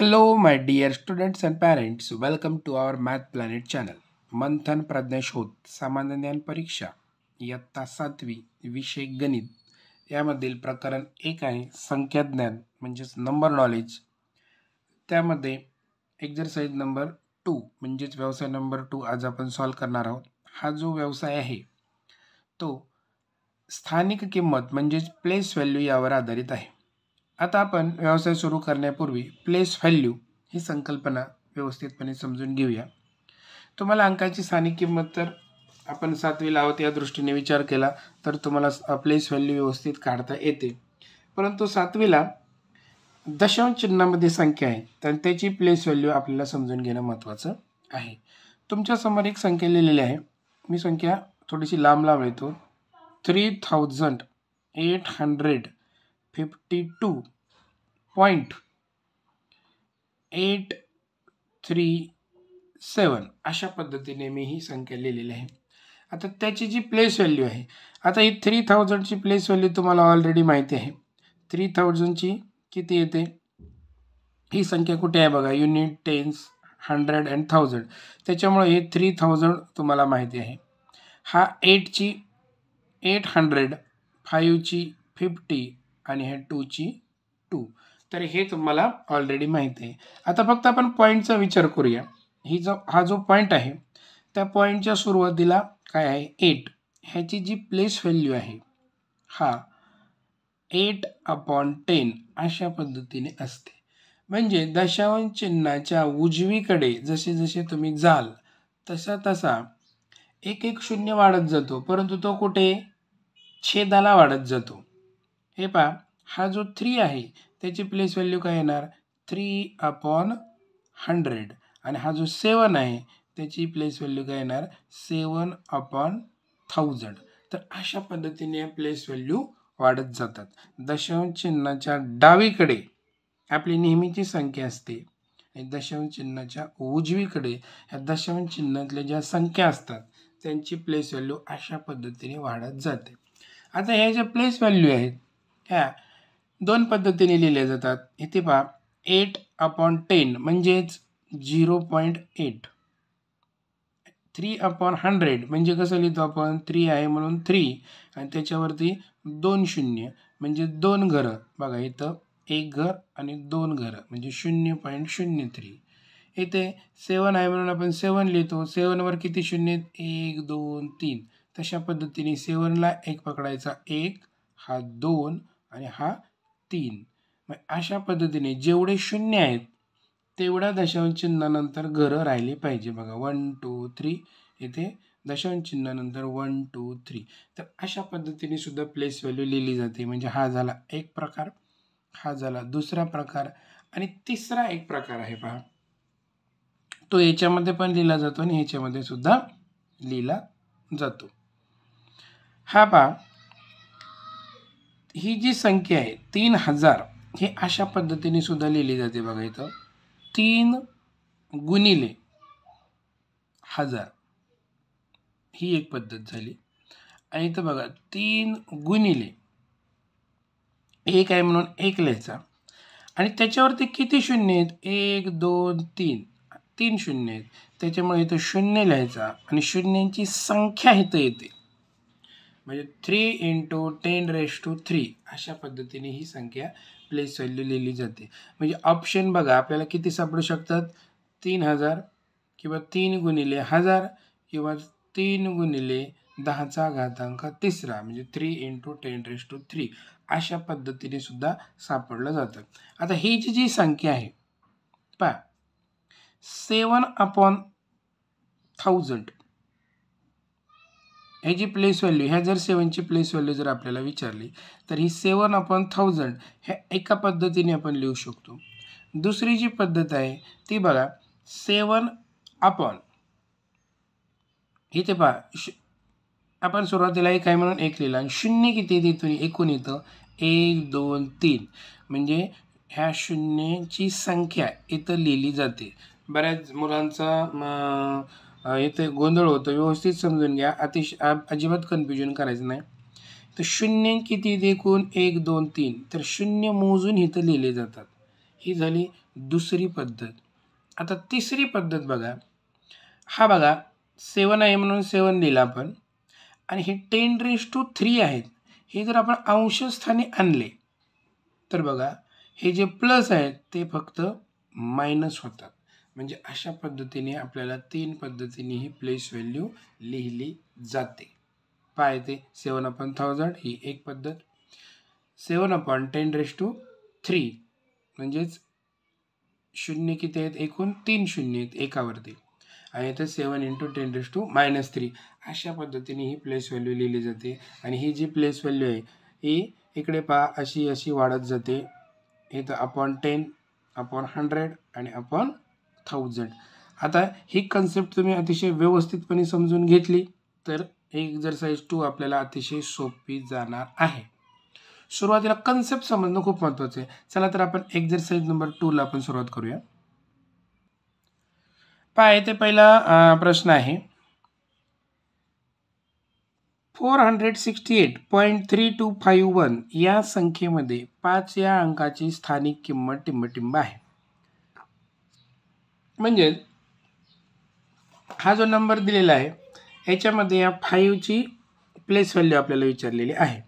Hello, my dear students and parents. Welcome to our Math Planet channel. मंथन प्रज्ञाशोध सामान्य ज्ञान परीक्षा इयत्ता 7वी विषय गणित यामधील प्रकरण 1 आहे संख्याज्ञान म्हणजेच नंबर नॉलेज. त्यामध्ये एक्सरसाइज नंबर 2 म्हणजेच व्यवसाय नंबर 2 आज आपण सॉल्व करणार आहोत. हा जो व्यवसाय आहे तो स्थानिक किंमत म्हणजेच प्लेस व्हॅल्यू यावर आधारित आहे. आता आपण व्यवसाय सुरू करण्यापूर्वी प्लेस व्हॅल्यू ही संकल्पना व्यवस्थितपणे समजून घेऊया. तुम्हाला अंकाची स्थानिक किंमत तर आपण 7वीला आहोत या दृष्टीने विचार केला तर तुम्हाला प्लेस व्हॅल्यू व्यवस्थित काढता येते. परंतु 7वीला दशांश चिन्हामध्ये संख्या आहे तर त्याची प्लेस व्हॅल्यू आपल्याला समजून घेणं महत्त्वाचं आहे. तुमच्यासमोर एक संख्या लिहिलेली आहे. मी संख्या थोडीशी लांब लिहितो. 3852.837 अशा पद्धतीने मी ही संख्या लिहिलेली आहे. आता त्याची जी प्लेस व्हॅल्यू आहे, आता ही 3000ची प्लेस व्हॅल्यू तुम्हाला ऑलरेडी माहिती आहे. 3000ची किती येते? ही संख्या कुठे आहे बघा, युनिट, टेन्स, 100 and 1000. त्याच्यामुळे हे 3000 तुम्हाला माहिती आहे. हा 8ची 800, 5ची 50 आणि हे 2ची 2. तर हे तुम्हाला ऑलरेडी माहिती आहे. आता फक्त आपण पॉईंटचा विचार करूया. हा जो पॉईंट आहे त्या पॉईंटच्या सुरुवातीला काय आहे 8. ह्याची जी प्लेस व्हॅल्यू आहे हा 8/10 अशा पद्धतीने असते. म्हणजे दशांश चिन्हाच्या उजवीकडे जसे जसे तुम्ही जाल तसा तसा एक एक शून्य वाढत जातो, परंतु तो कुठे छेदाला वाढत जातो. हे पहा, हा जो 3 आहे त्याची प्लेस व्हॅल्यू काय येणार 3/100 आणि हा जो 7 आहे त्याची प्लेस व्हॅल्यू काय येणार 7/1000. तर अशा पद्धतीने प्लेस व्हॅल्यू वाढत जातात. दशांश चिन्हाच्या डावीकडे आपली नेहमीची संख्या असते आणि दशांश चिन्हाच्या उजवीकडे ह्या दशांश चिन्हातल्या ज्या संख्या असतात त्यांची प्लेस व्हॅल्यू अशा पद्धतीने वाढत जाते. आता ह्या ज्या प्लेस व्हॅल्यू आहेत ह्या दोन पद्धतीने लिहिल्या जातात. इथे पहा 8/10 म्हणजेच 0.8. 3/100 म्हणजे कसं लिहितो आपण 3 आहे म्हणून 3 आणि त्याच्यावरती 2 शून्य म्हणजे 2 घरं. बघा इथं 1 घर आणि 2 घरं म्हणजे 0.03. इथे 7 आहे म्हणून आपण 7 लिहितो. 7वर किती शून्य आहेत 1 2 3. तशा पद्धतीने 7ला 1 पकडायचा, 1 हा 2 आणि हा 3. मग अशा पद्धतीने जेवढे शून्य आहेत तेवढ्या दशांश चिन्हानंतर घरं राहिली पाहिजे. बघा 1 2 3 इथे दशांश चिन्हानंतर 1 2 3. तर अशा पद्धतीने सुद्धा प्लेस व्हॅल्यू लिहिली जाते. म्हणजे हा झाला एक प्रकार, हा झाला दुसरा प्रकार आणि तिसरा एक प्रकार आहे पहा, तो याच्यामध्ये पण लिहिला जातो आणि ह्याच्यामध्ये सुद्धा लिहिला जातो. हा पहा, ही जी संख्या आहे 3000 हे अशा पद्धतीने सुद्धा लिहिली जाते. बघा इथं 3 गुणिले 1000 ही एक पद्धत झाली आणि इथं बघा 3 गुणिले 1 आहे म्हणून 1 लिहायचा आणि त्याच्यावरती किती शून्य आहेत 1 2 3 3 शून्य आहेत त्याच्यामुळे इथं शून्य लिहायचा आणि शून्यांची संख्या इथं येते. म्हणजे 3 × 10⁻³ अशा पद्धतीने ही संख्या प्लेस व्हॅल्यू लिहिली जाते. म्हणजे ऑप्शन बघा आपल्याला किती सापडू शकतात 3000 किंवा 3 गुणिले 1000 किंवा 3 गुणिले 10⁻³ म्हणजे 3 × 10⁻³ अशा पद्धतीने सुद्धा सापडलं जातं. आता ही जी संख्या आहे पहा 7/1000 ह्याची प्लेस व्हॅल्यू, ह्या जर 7ची प्लेस व्हॅल्यू जर आपल्याला विचारली तर ही 7/1000 ह्या एका पद्धतीने आपण लिहू शकतो. दुसरी जी पद्धत आहे ती बघा 7 इथे पहा आपण सुरुवातीला 1 आहे म्हणून 1 लिहिला आणि शून्य किती तिथून एकूण येतं 1 2 3 म्हणजे ह्या शून्याची संख्या इथं लिहिली जाते. बऱ्याच मुलांचा इथे गोंधळ होतो, व्यवस्थित समजून घ्या, अजिबात कन्फ्युजन करायचं नाही. तर शून्य किती एकूण 1 2 3 तर शून्य मोजून इथं लिहिले जातात. ही झाली दुसरी पद्धत. आता तिसरी पद्धत बघा, हा बघा 7 आहे म्हणून 7 लिहिला आपण, आणि हे 10⁻³ आहेत, हे जर आपण अंशस्थानी आणले तर बघा हे जे प्लस आहेत ते फक्त मायनस होतात. म्हणजे अशा पद्धतीने आपल्याला 3 पद्धतीने ही प्लेस व्हॅल्यू लिहिली जाते. पाय ते 7/1000 ही एक पद्धत, 7/10⁻³ म्हणजेच शून्य किती आहेत, एकूण 3 शून्य आहेत एकावरती, आणि इथे 7 × 10⁻³ अशा पद्धतीने ही प्लेस व्हॅल्यू लिहिली जाते. आणि ही जी प्लेस व्हॅल्यू आहे ही इकडे पहा अशी अशी वाढत जाते, इथं /10 /100 आणि /1000. आता ही कन्सेप्ट तुम्ही अतिशय व्यवस्थितपणे समजून घेतली तर एक्झरसाइज 2 आपल्याला अतिशय सोपी जाणार आहे. सुरुवातीला कन्सेप्ट समजणं खूप महत्त्वाचं आहे. चला तर आपण एक्झरसाइज नंबर 2 ला आपण सुरुवात करूया. पहा इथे पहिला प्रश्न आहे, 468.3251 या संख्येमध्ये 5 या अंकाची स्थानिक किंमत टिंबटिंब आहे. म्हणजे हा जो नंबर दिलेला आहे याच्यामध्ये या 5 ची प्लेस व्हॅल्यू आपल्याला विचारलेली आहे.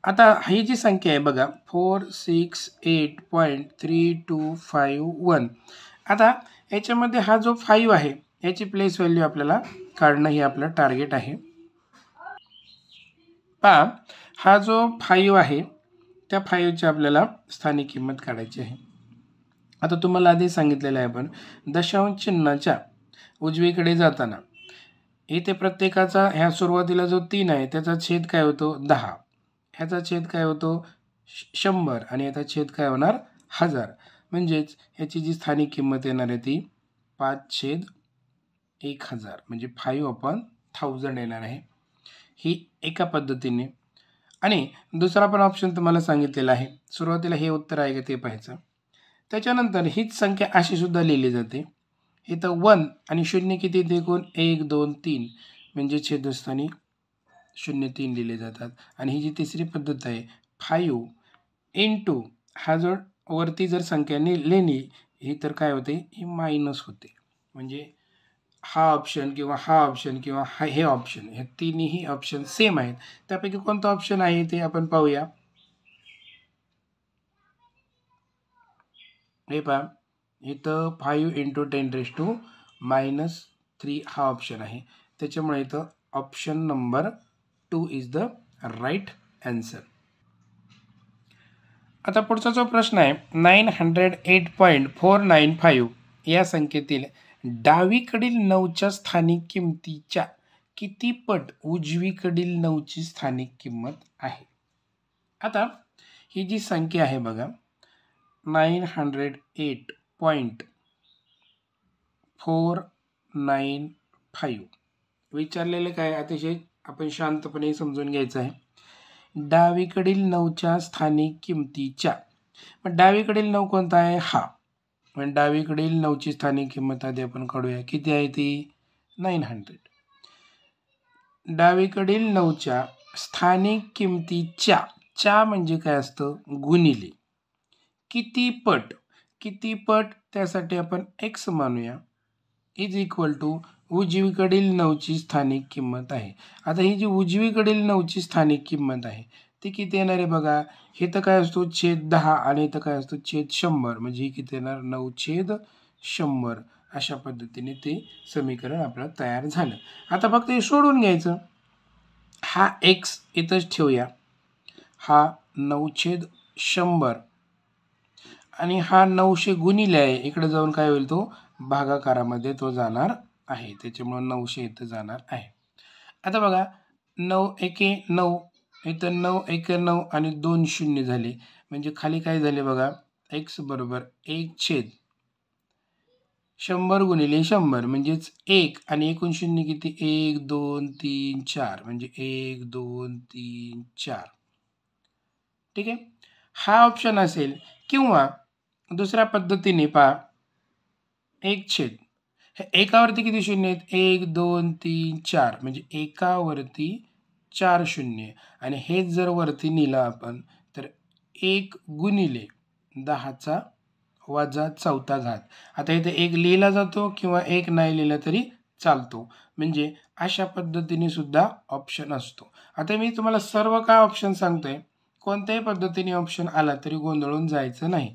आता ही जी संख्या आहे बघा 468.3251, आता याच्यामध्ये हा जो 5 आहे याची प्लेस व्हॅल्यू आपल्याला काढणं हे आपलं टार्गेट आहे. पहा हा जो 5 आहे त्या 5 ची आपल्याला स्थानिक किंमत काढायची आहे. आता तुम्हाला आधी सांगितलेलं आहे आपण दशांश चिन्हाच्या उजवीकडे जाताना इथे प्रत्येकाचा ह्या सुरुवातीला जो 3 आहे त्याचा छेद काय होतो 10, ह्याचा छेद काय होतो 100 आणि याचा छेद काय होणार 1000. म्हणजेच ह्याची जी स्थानिक किंमत येणार आहे ती 5/1000 म्हणजे 5/1000 येणार आहे. ही एका पद्धतीने. आणि दुसरा पण ऑप्शन तुम्हाला सांगितलेला आहे, सुरुवातीला हे उत्तर आहे का ते पाहायचं. त्याच्यानंतर हीच संख्या अशी सुद्धा लिहिली जाते, इथं 1 आणि 0 किती एकूण 1 2 3 म्हणजे छेदस्थानी 0 3 लिहिले जातात. आणि ही जी तिसरी पद्धत आहे 5 × हा जो वरती जर संख्या लिहिली ही तर काय होते ही मायनस होते. म्हणजे हा ऑप्शन किंवा हा ऑप्शन किंवा हे ऑप्शन, हे तिन्ही ऑप्शन सेम आहेत. त्यापैकी कोणता ऑप्शन आहे ते आपण पाहूया. हे पहा इथं 5 × 10⁻³ हा ऑप्शन आहे, त्याच्यामुळे इथं option number 2 is the right answer. आता पुढचा जो प्रश्न आहे 908.495 या संख्येतील डावीकडील 9च्या स्थानिक किमतीच्या किती पट उजवीकडील 9ची स्थानिक किंमत आहे. आता ही जी संख्या आहे बघा 908.495 विचारलेले काय अतिशय आपण शांतपणे समजून घ्यायचं आहे. डावीकडील 9च्या स्थानिक किमतीच्या, पण डावीकडील 9 कोणता आहे हा, पण डावीकडील 9ची स्थानिक किंमत आधी आपण काढूया. किती आहे ती 900. डावीकडील 9च्या स्थानिक किमतीच्या, च्या म्हणजे काय असतं गुणिले किती पट, किती पट त्यासाठी आपण x मानूया इज इक्वल टू उजवीकडील 9ची स्थानिक किंमत आहे. आता ही जी उजवीकडील 9ची स्थानिक किंमत आहे ती किती येणार आहे बघा, हे तर काय असतो /10 आणि इथं काय असतो /100 म्हणजे ही किती येणार 9/100. अशा पद्धतीने ते समीकरण आपलं तयार झालं. आता फक्त हे सोडून घ्यायचं, हा x इथंच ठेवूया, हा 9/100 आणि हा 900 गुणिले आहे, इकडे जाऊन काय होईल तो भागाकारामध्ये तो जाणार आहे, त्याच्यामुळे 900 इथं जाणार आहे. आता बघा 9 एके 9, इथं 9 एके 9 आणि 2 शून्य झाले, म्हणजे खाली काय झाले बघा x बरोबर 1/100 गुणिले 100 म्हणजेच 1 आणि एकूण शून्य किती 1 2 3 4 म्हणजे 1 2 3 4. ठीक आहे, हा ऑप्शन असेल. किंवा दुसऱ्या पद्धतीने पहा 1/, हे एकावरती किती शून्य आहेत 1 2 3 4 म्हणजे एकावरती 4 शून्य, आणि हे जर वरती नेलं आपण तर 1 गुणिले 10⁻². वजा चौथा घात. आता इथे 1 लिहिला जातो किंवा 1 नाही लिहिला तरी चालतो. म्हणजे अशा पद्धतीने सुद्धा ऑप्शन असतो. आता मी तुम्हाला सर्व काय ऑप्शन सांगतोय, कोणत्याही पद्धतीने ऑप्शन आला तरी गोंधळून जायचं नाही.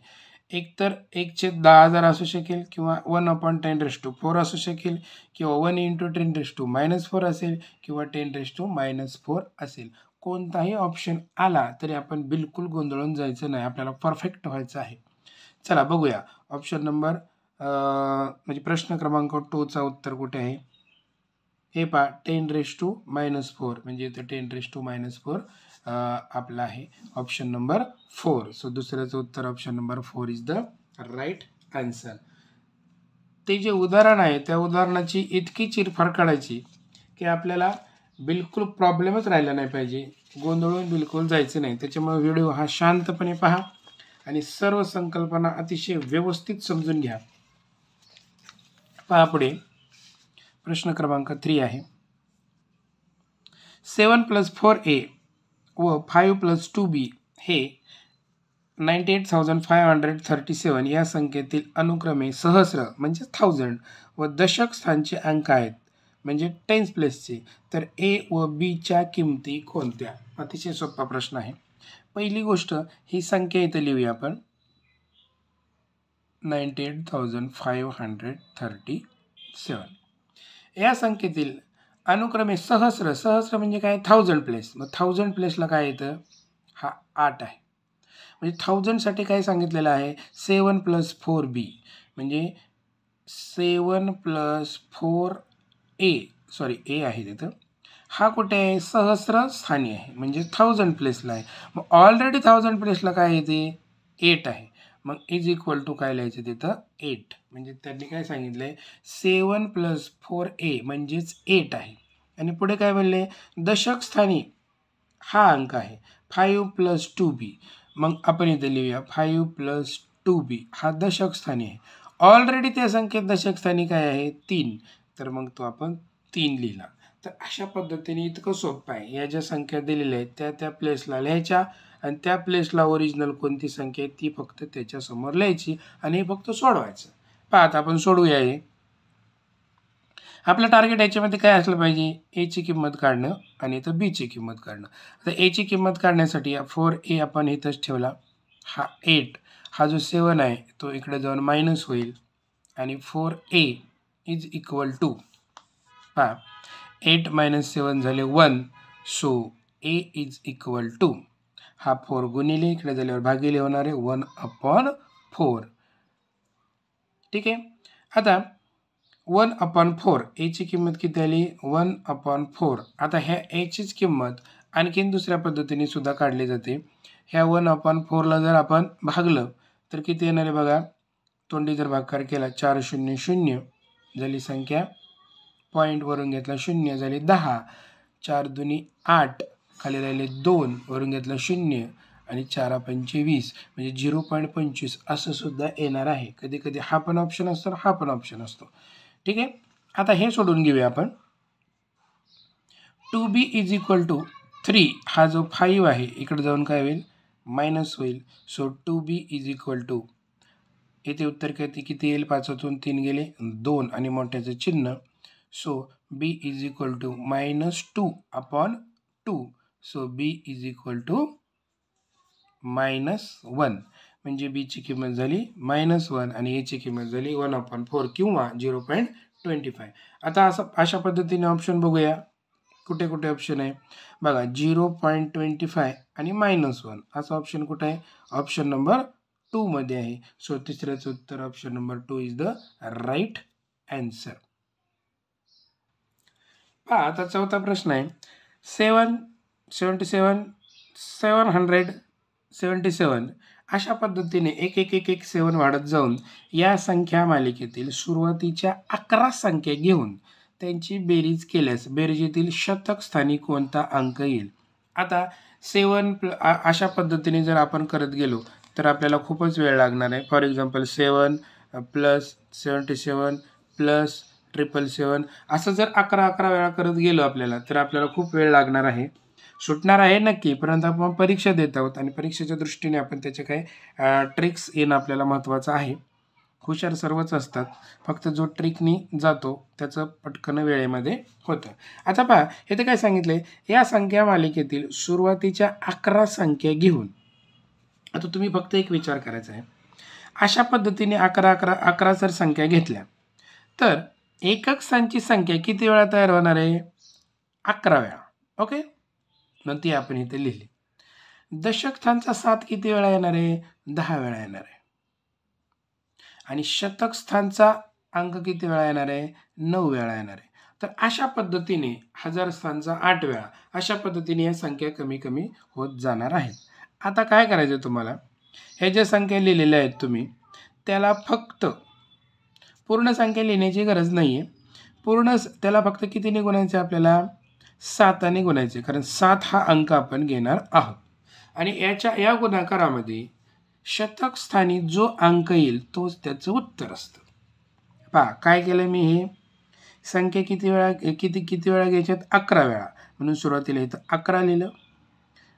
एकतर 1/10,000 असू शकेल किंवा 1/10⁻⁴ असू शकेल किंवा 1 × 10⁻⁴ असेल किंवा 10⁻⁻4 असेल. कोणताही ऑप्शन आला तरी आपण बिलकुल गोंधळून जायचं नाही. आपल्याला परफेक्ट व्हायचं आहे. चला बघूया ऑप्शन नंबर म्हणजे प्रश्न क्रमांक 2 चा उत्तर कुठे आहे. हे पहा 10⁻⁻4 म्हणजे इथं 10⁻⁻4 आपला आहे ऑप्शन नंबर 4. सो दुसऱ्याचं उत्तर option number 4 is the right answer. ते जे उदाहरण आहे त्या उदाहरणाची इतकी चिरफाड काढायची की आपल्याला बिलकुल प्रॉब्लेमच राहिला नाही पाहिजे, गोंधळून बिलकुल जायचं नाही. त्याच्यामुळे व्हिडिओ हा शांतपणे पहा आणि सर्व संकल्पना अतिशय व्यवस्थित समजून घ्या. पहा पुढे प्रश्न क्रमांक 3 आहे. 7 + 4a व 5 + 2b हे 98,537 या संख्येतील अनुक्रमे सहस्र म्हणजे 1000 व दशक स्थानचे अंक आहेत म्हणजे टेन्स प्लेसचे. तर ए व बी च्या किमती कोणत्या? अतिशय सोपा प्रश्न आहे. पहिली गोष्ट ही संख्या इथे लिहूया आपण 98,537. या संख्येतील अनुक्रमे सहस्र म्हणजे काय 1000 प्लेस. मग 1000 प्लेसला काय येतं? हा 8 आहे. म्हणजे 1000 साठी काय सांगितलेलं आहे 7 + 4b म्हणजे 7 + 4a सॉरी ए आहे तिथं. हा कुठे आहे? सहस्र स्थानी आहे म्हणजे 1000 प्लेसला आहे. मग ऑलरेडी 1000 प्लेसला काय येते 8 आहे. मग इज इक्वल टू काय लिहायचं तिथं 8. म्हणजे त्यांनी काय सांगितलंय 7 + 4a म्हणजेच 8 आहे. आणि पुढे काय म्हणले दशक स्थानी हा अंक आहे 5 + 2b. मग आपण इथे लिहूया 5 + 2b हा दशक स्थानी आहे. ऑलरेडी त्या संख्येत दशक स्थानी काय आहे 3. तर मग तो आपण 3 लिहिला. तर अशा पद्धतीने इतकं सोपं आहे. या ज्या संख्या दिलेल्या आहेत त्या प्लेसला लिहायच्या आणि त्या प्लेसला ओरिजिनल कोणती संख्या आहे ती फक्त त्याच्यासमोर लिहायची आणि हे फक्त सोडवायचं. पहा आता आपण सोडूया. हे आपलं टार्गेट याच्यामध्ये काय असलं पाहिजे ए ची किंमत काढणं आणि इथं बी ची किंमत काढणं. आता ए ची किंमत काढण्यासाठी 4a आपण इथंच ठेवला. हा 8 हा जो 7 आहे तो इकडे जाऊन मायनस होईल आणि 4a इज इक्वल टू पहा 8 - 7 झाले 1. So a is equal to हा 4 गुणिले इकडे झाल्यावर भागिले होणार आहे 1/4. ठीक आहे. आता 1/4 ए ची किंमत किती आली 1/4. आता ह्या ए चीच किंमत आणखीन दुसऱ्या पद्धतीने सुद्धा काढली जाते. ह्या 1/4ला जर आपण भागलं तर किती येणार आहे बघा. तोंडी जर भागाकार केला 4 0 0 झाली संख्या. पॉईंट वरून घेतला 0 झाली 10. 4 दुनी 8 खाली राहिले 2 वरून घेतला 0 आणि 4 5 20 म्हणजे 0.25 असं सुद्धा येणार आहे. कधी कधी हा पण ऑप्शन असतो हा पण ऑप्शन असतो. ठीक आहे. आता हे सोडून घेऊया आपण. 2b इज इक्वल टू 3 हा जो 5 आहे इकडे जाऊन काय होईल मायनस होईल. So 2b is equal to इथे उत्तर किती येईल 5तून 3 गेले 2 आणि मोठ्याचं चिन्ह. So b is equal to -2/2. So b is equal to -1 म्हणजे b ची किंमत झाली -1 आणि a ची किंमत झाली 1/4 किंवा 0.25. आता अशा पद्धतीने ऑप्शन बघूया कुठे कुठे ऑप्शन आहे बघा 0.25 आणि -1 असा ऑप्शन कुठे आहे ऑप्शन नंबर 2 मध्ये आहे. सो तिसऱ्याचं उत्तर option number 2 is the right answer. पहा आता चौथा प्रश्न आहे 777 अशा पद्धतीने एक 7 वाढत जाऊन या संख्या मालिकेतील सुरुवातीच्या 11 संख्या घेऊन त्यांची बेरीज केल्यास बेरजेतील शतक स्थानी कोणता अंक येईल. आता 7 अशा पद्धतीने जर आपण करत गेलो तर आपल्याला खूपच वेळ लागणार आहे. फॉर एक्झाम्पल 7 + 77 + 777 असं जर 11 वेळा करत गेलो आपल्याला तर आपल्याला खूप वेळ लागणार आहे. सुटणार आहे नक्की, परंतु आपण परीक्षा देत आहोत आणि परीक्षेच्या दृष्टीने आपण त्याचे काही ट्रिक्स येणं आपल्याला महत्त्वाचं आहे. हुशार सर्वच असतात, फक्त जो ट्रिकनी जातो त्याचं पटकन वेळेमध्ये होतं. आता पहा इथे काय सांगितलंय, या संख्या मालिकेतील सुरुवातीच्या 11 संख्या घेऊन, आता तुम्ही फक्त एक विचार करायचा आहे, अशा पद्धतीने 11 जर संख्या घेतल्या तर एकक स्थानची संख्या किती वेळा तयार होणार आहे? 11 वेळा. ओके, मग ती आपण इथे लिहिली. दशक स्थानचा 7 किती वेळा येणार आहे? 10 वेळा येणार आहे. आणि शतक स्थानचा अंक किती वेळा येणार आहे? 9 वेळा येणार आहे. तर अशा पद्धतीने हजार स्थानचा 8 वेळा, अशा पद्धतीने या संख्या कमी कमी होत जाणार आहेत. आता काय करायचं तुम्हाला, हे ज्या संख्या लिहिलेल्या आहेत तुम्ही त्याला फक्त पूर्ण संख्या लिहिण्याची गरज नाही आहे. त्याला फक्त कितीने गुणायचे आपल्याला? 7ने गुणायचे, कारण 7 हा अंक आपण घेणार आहोत. आणि या गुणाकारामध्ये शतक स्थानी जो अंक येईल तोच त्याचं उत्तर असतं. पहा काय केलं मी, हे संख्या किती वेळा घ्यायच्यात? 11 वेळा, म्हणून सुरुवातीला इथं 11 लिहिलं,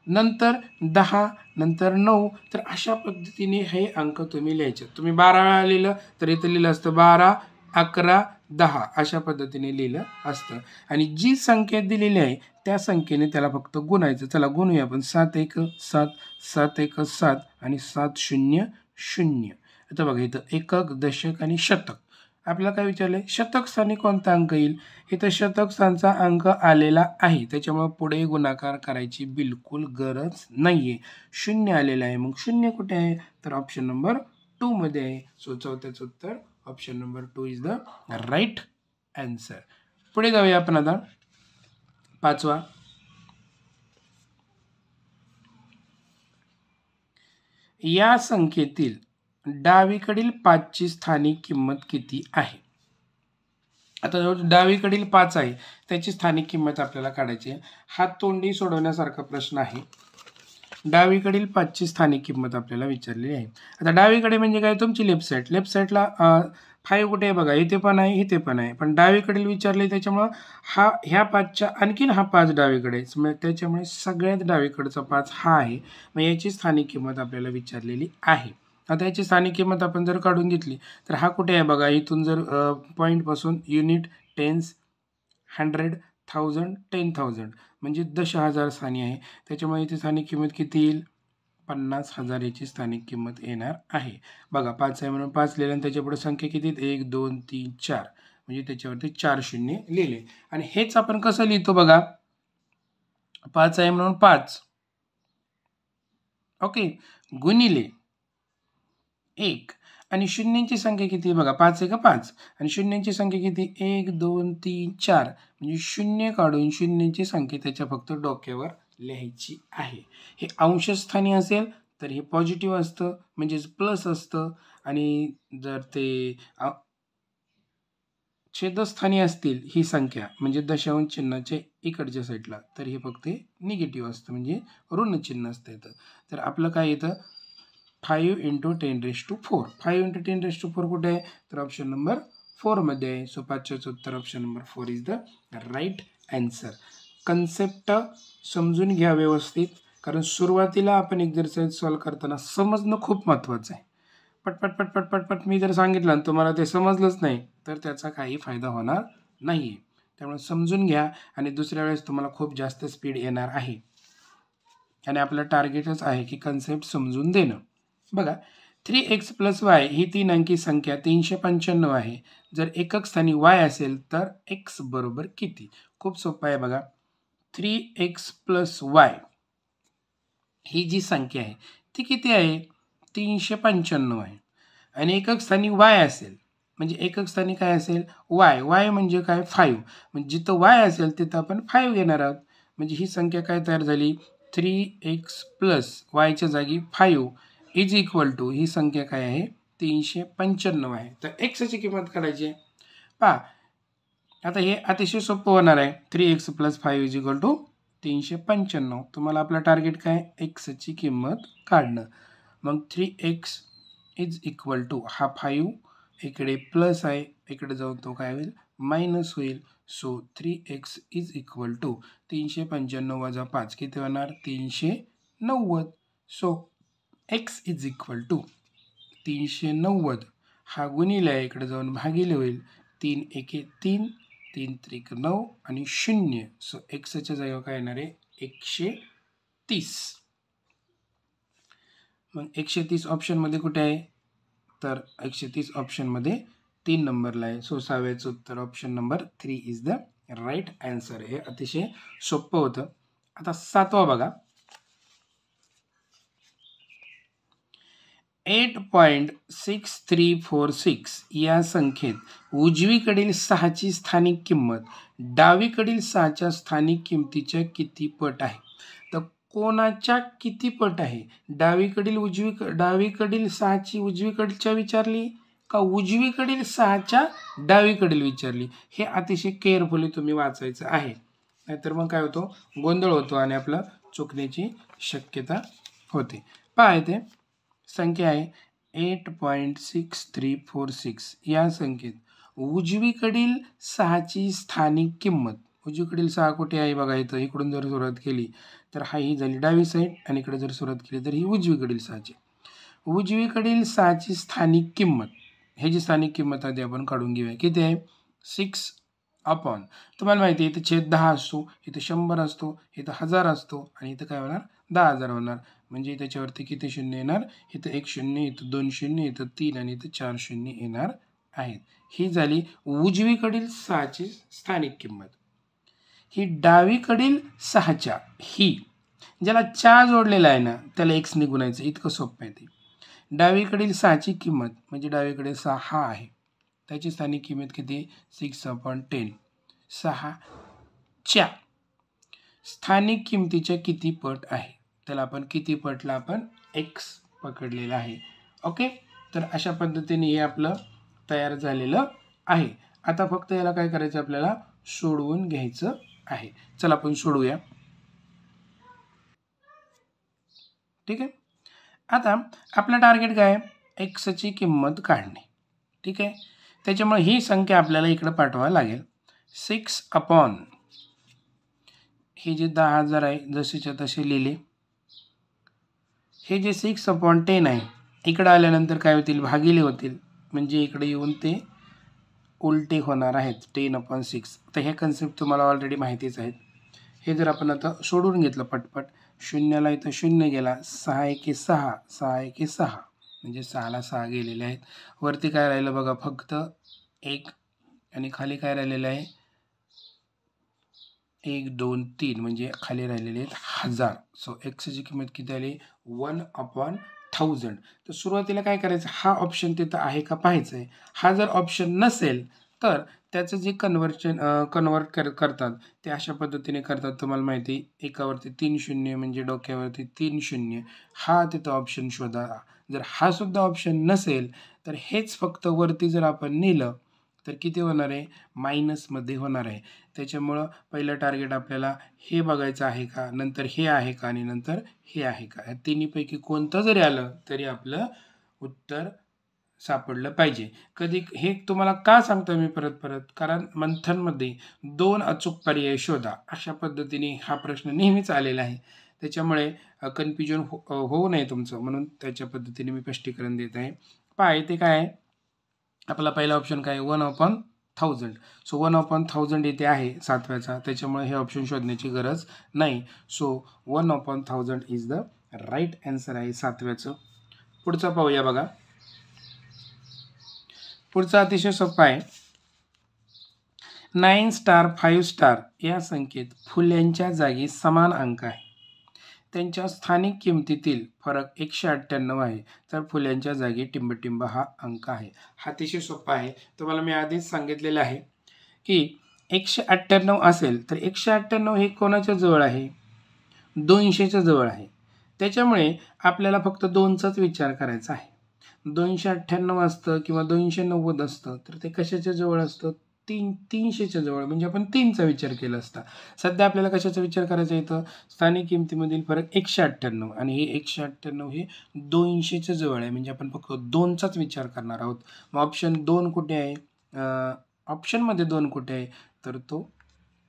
नंतर 10, नंतर 9. तर अशा पद्धतीने हे अंक तुम्ही लिहायचे. तुम्ही 12 वेळा लिहिलं तर इथं लिहिलं असतं 12, 11, 10 अशा पद्धतीने लिहिलं असतं. आणि जी संख्या दिलेली आहे त्या संख्येने त्याला फक्त गुणायचं. चला गुणूया आपण. 7 1 7, 7 1 7 आणि 7 0 0. आता बघा इथं एकक, दशक आणि शतक. आपल्याला काय विचारलंय? शतक स्थानी कोणता अंक येईल? इथं शतक स्थानचा अंक आलेला आहे, त्याच्यामुळे पुढे गुणाकार करायची बिलकुल गरज नाहीये. 0 आलेला आहे, मग 0 कुठे आहे? तर ऑप्शन नंबर 2 मध्ये आहे. सो चौथ्याचं उत्तर option number 2 is the right answer. पुढे जाऊया आपण आता. 5वा, या संख्येतील डावीकडील 5ची स्थानिक किंमत किती आहे? आता जो डावीकडील 5 आहे त्याची स्थानिक किंमत आपल्याला काढायची आहे. हा तोंडी सोडवण्यासारखा प्रश्न आहे. डावीकडील 5ची स्थानिक किंमत आपल्याला विचारलेली आहे. आता डावीकडे म्हणजे काय? तुमची लेफ्ट साईड. लेफ्ट साईडला 5 कुठे आहे बघा? इथे पण आहे, इथे पण आहे, पण डावीकडील विचारले त्याच्यामुळं ह्या 5च्या आणखीन हा 5 डावीकडे आहे, त्याच्यामुळे सगळ्यात डावीकडचा 5 हा आहे. मग याची स्थानिक किंमत आपल्याला विचारलेली आहे. आता याची स्थानिक किंमत आपण जर काढून घेतली तर हा कुठे आहे बघा? इथून जर पॉईंटपासून युनिट, टेन्स, 100, 1000, 10,000 म्हणजे 10,000 स्थानी आहे. त्याच्यामुळे इथे स्थानिक किंमत किती येईल? 50,000 याची स्थानिक किंमत येणार आहे. बघा 5 आहे म्हणून 5 लिहिलं आणि त्याच्यापुढे संख्या किती? 1 2 3 4, म्हणजे त्याच्यावरती 4 शून्य लिहिले. आणि हेच आपण कसं लिहितो बघा? 5 आहे म्हणून 5, ओके, गुणिले 1 आणि शून्यांची संख्या किती बघा? 5 आहे का? 5, आणि शून्यांची संख्या किती? 1 2 3 4, म्हणजे शून्य काढून शून्यांची संख्या त्याच्या फक्त डोक्यावर लिहायची आहे. हे अंशस्थानी असेल तर हे पॉझिटिव्ह असतं, म्हणजेच प्लस असतं, आणि जर ते छेदस्थानी असतील ही संख्या म्हणजे दशांश चिन्हाचे इकडच्या साईडला, तर हे फक्त निगेटिव्ह असतं, म्हणजे ऋण चिन्ह असतं इथं. तर आपलं काय येतं? 5 × 10⁴. 5 × 10⁴ कुठे आहे? तर ऑप्शन नंबर 4 मध्ये आहे. सो 5चं उत्तर option number 4 is the right answer. Concept समजून घ्या व्यवस्थित, कारण सुरुवातीला आपण एक्झरसाइज सॉल्व करताना समजणं खूप महत्त्वाचं आहे. पटपट पटपट पटपट मी जर सांगितलं आणि तुम्हाला ते समजलंच नाही तर त्याचा काही फायदा होणार नाही. त्यामुळे समजून घ्या, आणि दुसऱ्या वेळेस तुम्हाला खूप जास्त स्पीड येणार आहे. आणि आपलं टार्गेटच आहे की कन्सेप्ट समजून देणं. बघा 3x + y ही 3 अंकी संख्या 395 आहे. जर एकक स्थानी y असेल तर x बरोबर किती? खूप सोपं आहे बघा. 3x + y ही जी संख्या आहे ती किती आहे? 395 आहे. आणि एकक स्थानी y असेल म्हणजे एकक स्थानी काय असेल? y म्हणजे काय? 5. म्हणजे जिथं y असेल तिथं आपण 5 घेणार आहोत. म्हणजे ही संख्या काय तयार झाली? 3x + y च्या जागी 5 इज इक्वल टू ही संख्या काय आहे? 395 आहे. तर x ची किंमत काढायची आहे. पहा आता हे अतिशय सोपं होणार आहे. 3x + 5 is equal to 395. तुम्हाला आपलं टार्गेट काय? x ची किंमत काढणं. मग 3x इज इक्वल टू हा 5 इकडे प्लस आहे, इकडे जाऊन तो काय होईल? मायनस होईल. So 3x is equal to 395 वजा 5 किती होणार 390. So x is equal to 390 हा गुणिले आहे इकडे जाऊन भागिले होईल 3 एके 3 3 त्रिक 9 आणि 0. सो एक्सच्या जागेवर काय येणार आहे 130. मग 130 ऑप्शनमध्ये कुठे आहे तर 130 ऑप्शनमध्ये 3 नंबरला आहे. सो 6व्याचं उत्तर option number 3 is the right answer. हे अतिशय सोपं होतं. आता 7वा बघा 8.6346 या संख्येत उजवीकडील 6ची स्थानिक किंमत डावीकडील 6च्या स्थानिक किमतीच्या किती पट आहे. तर कोणाच्या किती पट आहे डावीकडील 6ची उजवीकडच्या विचारली का उजवीकडील 6च्या डावीकडील विचारली. हे अतिशय केअरफुली तुम्ही वाचायचं आहे नाहीतर मग काय होतो गोंधळ होतो आणि आपलं चुकण्याची शक्यता होते. पहा इथे संख्या आहे 8.6346 या संख्येत उजवीकडील 6ची स्थानिक किंमत. उजवीकडील 6 कुठे आहे बघा इथं इकडून जर सुरुवात केली तर हा ही झाली डावी साईड आणि इकडे जर सुरुवात केली तर ही उजवीकडील 6ची. उजवीकडील 6ची स्थानिक किंमत ह्याची स्थानिक किंमत आधी आपण काढून घेऊया. किती आहे 6 अपॉन तुम्हाला माहिती आहे इथं छेद 10 असतो इथं 100 असतो इथं 1000 असतो आणि इथं काय होणार 10,000 होणार. म्हणजे त्याच्यावरती किती शून्य येणार इथं 1 शून्य इथं 2 शून्य इथं 3 आणि इथं 4 शून्य येणार आहेत. ही झाली उजवीकडील 6ची स्थानिक किंमत. ही डावीकडील 6च्या ही ज्याला 4 जोडलेला आहे ना त्याला x ने गुणायचं इतकं सोपं आहे ते. डावीकडील 6ची किंमत म्हणजे डावीकडे 6 हा आहे त्याची स्थानिक किंमत किती 6/10. 6च्या स्थानिक किमतीच्या किती पट आहे त्याला आपण किती पटला आपण x पकडलेला आहे. ओके तर अशा पद्धतीने हे आपलं तयार झालेलं आहे. आता फक्त याला काय करायचं आपल्याला सोडवून घ्यायचं आहे. चला आपण सोडवूया. ठीक आहे. आता आपलं टार्गेट काय आहे x ची किंमत काढणे. ठीक आहे. त्याच्यामुळे ही संख्या आपल्याला इकडे पाठवावी लागेल 6 अपॉन हे जे 10,000 आहे जसेच्या तसे लिहिले. हे जे 6/10 आहे इकडे आल्यानंतर काय होतील भागिले होतील म्हणजे इकडे येऊन ते उलटे होणार आहेत 10/6. तर हे कन्सेप्ट तुम्हाला ऑलरेडी माहितीच आहेत. हे जर आपण आता सोडून घेतलं पटपट शून्याला इथं 0 गेला 6 एके 6 6 एके 6 म्हणजे 6ला 6 गेलेले आहेत. वरती काय राहिलं बघा फक्त 1 आणि खाली काय राहिलेलं आहे 1 2 3 म्हणजे खाली राहिलेले आहेत 1000. सो एक्सची किंमत किती आली 1/1000. तर सुरुवातीला काय करायचं हा ऑप्शन तिथं आहे का पाहायचं आहे. हा जर ऑप्शन नसेल तर त्याचं जे कन्वर्ट करतात ते अशा पद्धतीने करतात. तुम्हाला माहिती एकावरती 3 शून्य म्हणजे डोक्यावरती 3 शून्य हा तिथं ऑप्शन शोधा. जर हा सुद्धा ऑप्शन नसेल तर हेच फक्त वरती जर आपण नेलं तर किती होणार आहे मायनसमध्ये होणार आहे. त्याच्यामुळं पहिलं टार्गेट आपल्याला हे बघायचं आहे का नंतर हे आहे का आणि नंतर हे आहे का. या तिन्हीपैकी कोणतं जरी आलं तरी आपलं उत्तर सापडलं पाहिजे. कधी हे तुम्हाला का सांगतो मी परत कारण मंथनमध्ये 2 अचूक पर्याय शोधा अशा पद्धतीने हा प्रश्न नेहमीच आलेला आहे. त्याच्यामुळे कन्फ्युजन होऊ नये तुमचं म्हणून त्याच्या पद्धतीने मी स्पष्टीकरण देत आहे. पहा इथे काय आहे आपला पहिला ऑप्शन काय 1/1000. सो 1/1000 इथे आहे 7व्याचा त्याच्यामुळे हे ऑप्शन शोधण्याची गरज नाही. So 1/1000 is the right answer आहे 7व्याचं. पुढचा पाहूया बघा. पुढचा अतिशय सोपा आहे 9 स्टार 5 स्टार या संख्येत फुल्यांच्या जागी समान अंक आहे. त्यांच्या स्थानिक किमतीतील फरक 198 आहे तर फुल्यांच्या जागी टिंबटिंब हा अंक आहे. हा अतिशय सोपा आहे. तुम्हाला मी आधीच सांगितलेलं आहे की 198 असेल तर 198 हे कोणाच्या जवळ आहे 200च्या जवळ आहे. त्याच्यामुळे आपल्याला फक्त 2चाच विचार करायचा आहे. 298 असतं किंवा 290 असतं तर ते कशाच्या जवळ असतं 300च्या जवळ म्हणजे आपण 3चा विचार केला असता. सध्या आपल्याला कशाचा विचार करायचा इथं स्थानिक किमतीमधील फरक 198 आणि हे 198 हे 200च्या जवळ आहे म्हणजे आपण फक्त 2चाच विचार करणार आहोत. मग ऑप्शन 2 कुठे आहे ऑप्शनमध्ये 2 कुठे आहे तर तो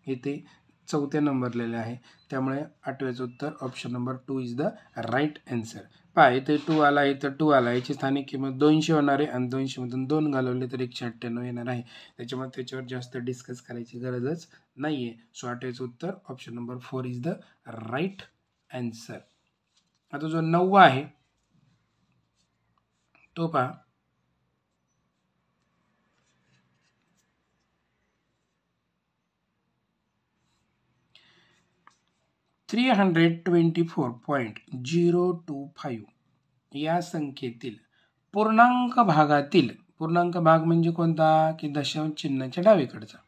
इथे 4थ्या नंबरलेला आहे. त्यामुळे 8व्याचं उत्तर option number 2 is the right answer. पहा इथे 2 आला, इथं 2 आला, याची स्थानिक किंमत 200 होणार आहे आणि 200मधून 2 घालवले तर 198 येणार आहे. त्याच्यामुळे त्याच्यावर जास्त डिस्कस करायची गरजच नाही आहे. सो 8व्याचं उत्तर option number 4 is the right answer. आता जो 9वा आहे तो पहा. $324.025 या संख्येतील पूर्णांक भागातील, पूर्णांक भाग म्हणजे कोणता की दशांश चिन्हाच्या डावीकडचा,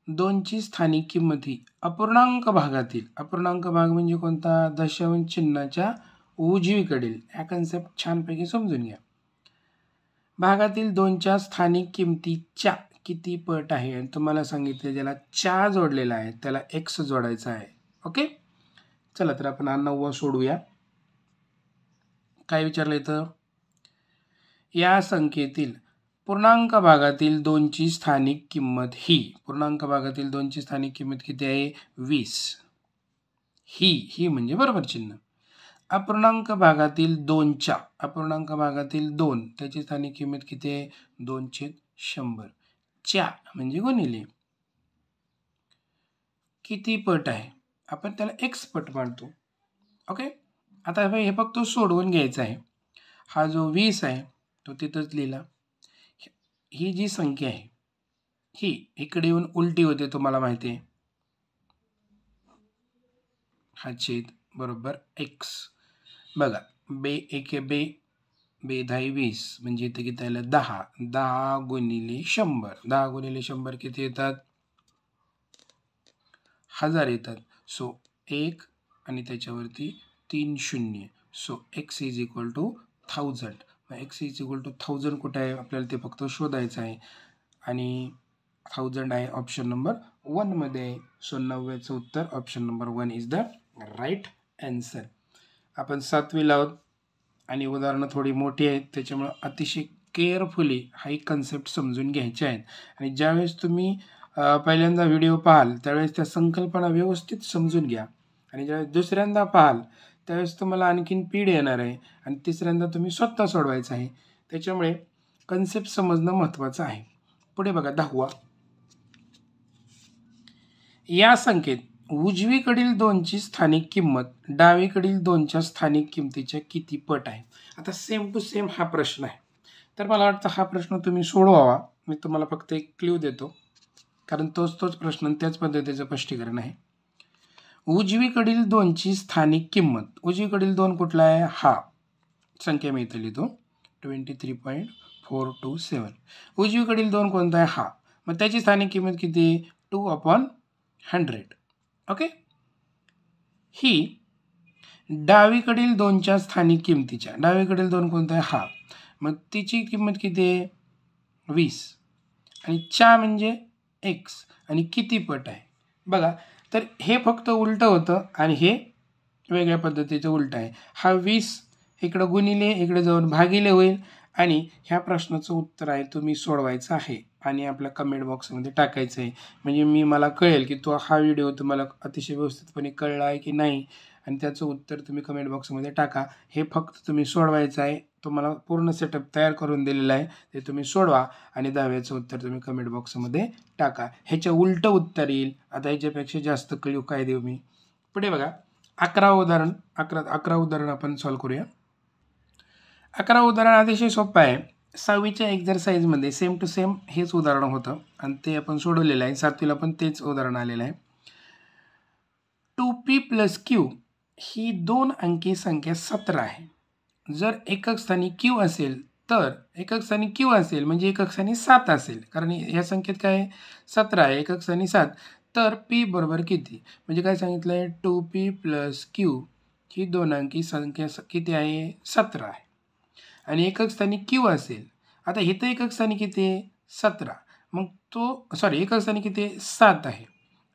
2ची स्थानिक किंमत ही अपूर्णांक भागातील, अपूर्णांक भाग म्हणजे कोणता दशांश चिन्हाच्या उजवीकडील, हा कन्सेप्ट छानपैकी समजून घ्या. भागातील 2च्या स्थानिक किमतीच्या किती पट आहे आणि तुम्हाला सांगितले ज्याला च्या जोडलेला आहे त्याला x जोडायचा आहे. ओके, चला तर आपण हा 9वा सोडूया. काय विचारलं इथं, या संख्येतील पूर्णांक भागातील 2ची स्थानिक किंमत ही, पूर्णांक भागातील 2ची स्थानिक किंमत किती आहे 20. ही म्हणजे बरोबर चिन्ह. अपूर्णांक भागातील 2च्या, अपूर्णांक भागातील 2 त्याची स्थानिक किंमत किती आहे 2/100. च्या म्हणजे गुणिले किती पट आहे, आपण त्याला x पट मानतो. ओके, आता हे फक्त सोडवून घ्यायचं आहे. हा जो 20 आहे तो तिथंच लिहिला. ही जी संख्या आहे ही इकडे येऊन उलटी होते, तुम्हाला माहिती आहे. हा छेद बरोबर x. बघा, बे एके बे, बे 10 20 म्हणजे इथे किती आलं 10. 10 गुणिले 100, 10 गुणिले 100 किती येतात 1000 येतात. सो 1 आणि त्याच्यावरती 3 शून्य. So x is equal to 1000. x is equal to 1000 कुठे आहे आपल्याला ते फक्त शोधायचं आहे आणि 1000 आहे ऑप्शन नंबर 1 मध्ये. सो 9व्याचं उत्तर option number 1 is the right answer. आपण 7वीला आहोत आणि उदाहरणं थोडी मोठी आहेत, त्याच्यामुळे अतिशय केअरफुली हा एक कन्सेप्ट समजून घ्यायचे आहेत. आणि ज्यावेळेस तुम्ही पहिल्यांदा व्हिडिओ पाहाल त्यावेळेस त्या संकल्पना व्यवस्थित समजून घ्या आणि ज्यावेळेस दुसऱ्यांदा पाहाल त्यावेळेस तुम्हाला आणखीन पीड येणार आहे आणि तिसऱ्यांदा तुम्ही स्वतः सोडवायचं आहे. त्याच्यामुळे कन्सेप्ट समजणं महत्त्वाचं आहे. पुढे बघा 10वा. या संख्येत उजवीकडील 2ची स्थानिक किंमत डावीकडील 2च्या स्थानिक किमतीच्या किती पट आहे. आता सेम टू सेम हा प्रश्न आहे, तर मला वाटतं हा प्रश्न तुम्ही सोडवावा. मी तुम्हाला फक्त एक क्ल्यू देतो कारण तोच प्रश्न त्याच पद्धतीचं स्पष्टीकरण आहे. उजवीकडील 2ची स्थानिक किंमत, उजवीकडील 2 कुठला आहे, हा संख्या मी इथे लिहितो 23.427. उजवीकडील 2 कोणता आहे, हा. मग त्याची स्थानिक किंमत किती 2/100. ओके, ही डावीकडील 2च्या स्थानिक किमतीच्या, डावीकडील 2 कोणता आहे, हा. मग तिची किंमत किती आहे 20 आणि च्या म्हणजे x आणि किती पट आहे बघा. तर हे फक्त उलटं होतं आणि हे वेगळ्या पद्धतीचं उलटं आहे. हा 20 इकडं गुणिले इकडे जाऊन भागिले होईल आणि ह्या प्रश्नाचं उत्तर आहे तुम्ही सोडवायचं आहे आणि आपल्या कमेंट बॉक्समध्ये टाकायचं आहे. म्हणजे मला कळेल की तो हा व्हिडिओ तुम्हाला अतिशय व्यवस्थितपणे कळला आहे की नाही आणि त्याचं उत्तर तुम्ही कमेंट बॉक्समध्ये टाका. हे फक्त तुम्ही सोडवायचं आहे. तुम्हाला पूर्ण सेटअप तयार करून दिलेला आहे, ते तुम्ही सोडवा आणि 10व्याचं उत्तर तुम्ही कमेंट बॉक्समध्ये टाका. ह्याच्या उलटं उत्तर येईल. आता ह्याच्यापेक्षा जास्त क्ल्यू काय देऊ मी. पुढे बघा 11 उदाहरण, 11 उदाहरण आपण सॉल्व्ह करूया. 11 उदाहरण अतिशय सोपं आहे. 6वीच्या एक्झरसाइजमध्ये सेम टू सेम हेच उदाहरण होतं आणि ते आपण सोडवलेलं आहे. 7वीला पण तेच उदाहरण आलेलं आहे. 2p + q ही 2 अंकी संख्या 17 आहे. जर एकक स्थानी q असेल तर एकक स्थानी q असेल म्हणजे एकक स्थानी 7 असेल, कारण ह्या संख्येत काय 17 आहे, एकक स्थानी 7. तर p बरोबर किती, म्हणजे काय सांगितलं आहे 2p + q ही 2 अंकी संख्या किती आहे 17 आहे आणि एकक स्थानी q असेल. आता इथं एकक स्थानी किती आहे 17, मग तो एकक स्थानी किती आहे 7 आहे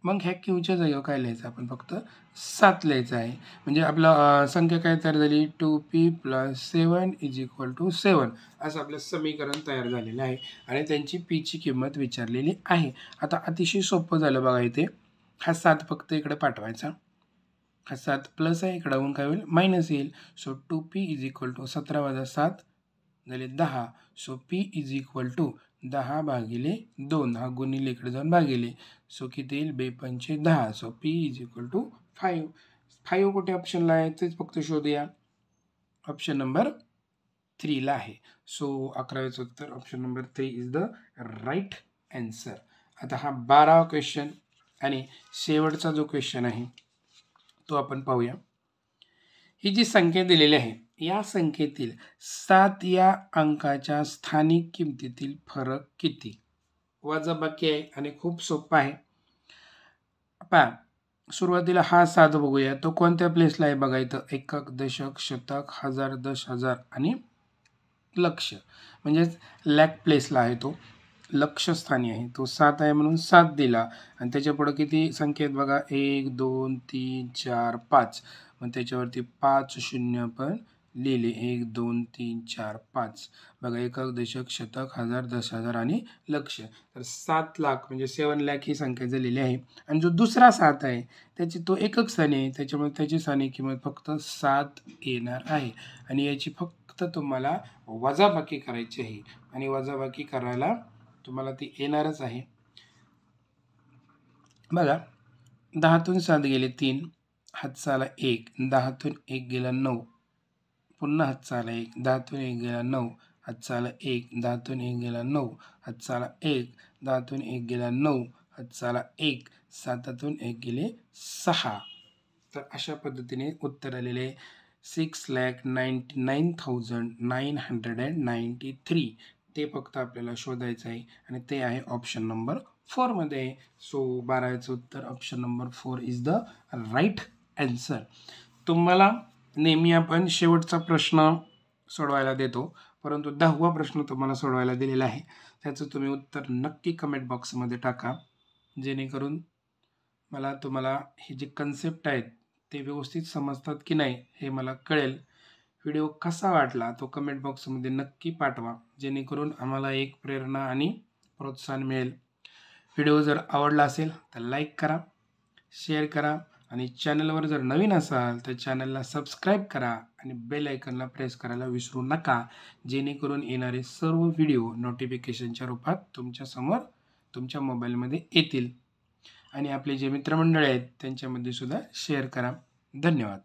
मग ह्या क्यूच्या जागेवर काय लिहायचं आपण फक्त 7 लिहायचं आहे. म्हणजे आपलं संख्या काय तयार झाली 2p + 7 = 7 असं आपलं समीकरण तयार झालेलं आहे आणि त्यांची पीची किंमत विचारलेली आहे. आता अतिशय सोपं झालं बघा इथे. हा 7 फक्त इकडे पाठवायचा. हा 7 प्लस आहे इकडं होऊन काय होईल मायनस येईल. सो 2p = 17 - 7 झाले 10. सो p = 10/2 हा गुणिले इकडे जाऊन भागिले. सो किती येईल 2×5 = 10. So p = 5. 5 कुठे ऑप्शनला आहे तेच फक्त शोधूया. ऑप्शन नंबर 3 ला आहे. सो 11वेचं उत्तर option number 3 is the right answer. आता हा 12वा क्वेश्चन आणि शेवटचा जो क्वेश्चन आहे तो आपण पाहूया. ही जी संख्या दिलेली आहे या संख्येतील 7 या अंकाच्या स्थानिक किमतीतील फरक किती? वजाबाकी आहे आणि खूप सोपं आहे. पहा सुरुवातीला हा 7 बघूया. तो कोणत्या प्लेसला आहे बघा इथं एकक, दशक, शतक, हजार, 10,000 आणि लक्ष म्हणजेच लॅक प्लेसला आहे. तो लक्षस्थानी आहे. तो 7 आहे म्हणून 7 दिला आणि त्याच्या पुढे किती संख्या आहेत बघा 1 2 3 4 5. मग त्याच्यावरती 5 शून्य पण लिहिले 1 2 3 4 5 बघा एकक, दशक, शतक, हजार, 10,000 आणि लक्ष. तर 7 लाख म्हणजे 7 लाख ही संख्या झालेली आहे आणि जो दुसरा 7 आहे त्याची तो एकक स्थानी आहे त्याच्यामुळे त्याची स्थानिक किंमत फक्त 7 येणार आहे आणि याची फक्त तुम्हाला वजाबाकी करायची आहे आणि वजाबाकी करायला तुम्हाला ती येणारच आहे. बघा 10तून 7 गेले 3 हातचा आला 1 10तून 1 गेला 9 पुन्हा हातचा आला 1 10तून 1 गेला 9 हातचा आला 1 10तून 1 गेला 9 हातचा आला 1 10तून 1 गेला 9 हातचा आला 1 7तून 1 गेले 6. तर अशा पद्धतीने उत्तर आलेले 6,99,993 ते फक्त आपल्याला शोधायचं आहे आणि ते आहे ऑप्शन नंबर 4 मध्ये. सो 12वेचं उत्तर option number 4 is the right answer. तुम्हाला नेहमी आपण शेवटचा प्रश्न सोडवायला देतो परंतु 10वा प्रश्न तुम्हाला सोडवायला दिलेला आहे. त्याचं तुम्ही उत्तर नक्की कमेंट बॉक्समध्ये टाका जेणेकरून मला तुम्हाला हे जे कन्सेप्ट आहेत ते व्यवस्थित समजतात की नाही हे मला कळेल. व्हिडिओ कसा वाटला तो कमेंट बॉक्समध्ये नक्की पाठवा जेणेकरून आम्हाला एक प्रेरणा आणि प्रोत्साहन मिळेल. व्हिडिओ जर आवडला असेल तर लाईक करा, शेअर करा आणि चॅनलवर जर नवीन असाल तर चॅनलला सबस्क्राईब करा आणि बेल आयकॉनला प्रेस करायला विसरू नका जेणेकरून येणारे सर्व व्हिडिओ नोटिफिकेशनच्या रूपात तुमच्यासमोर तुमच्या मोबाईलमध्ये येतील आणि आपले जे मित्रमंडळी आहेत त्यांच्यामध्ये सुद्धा शेअर करा. धन्यवाद.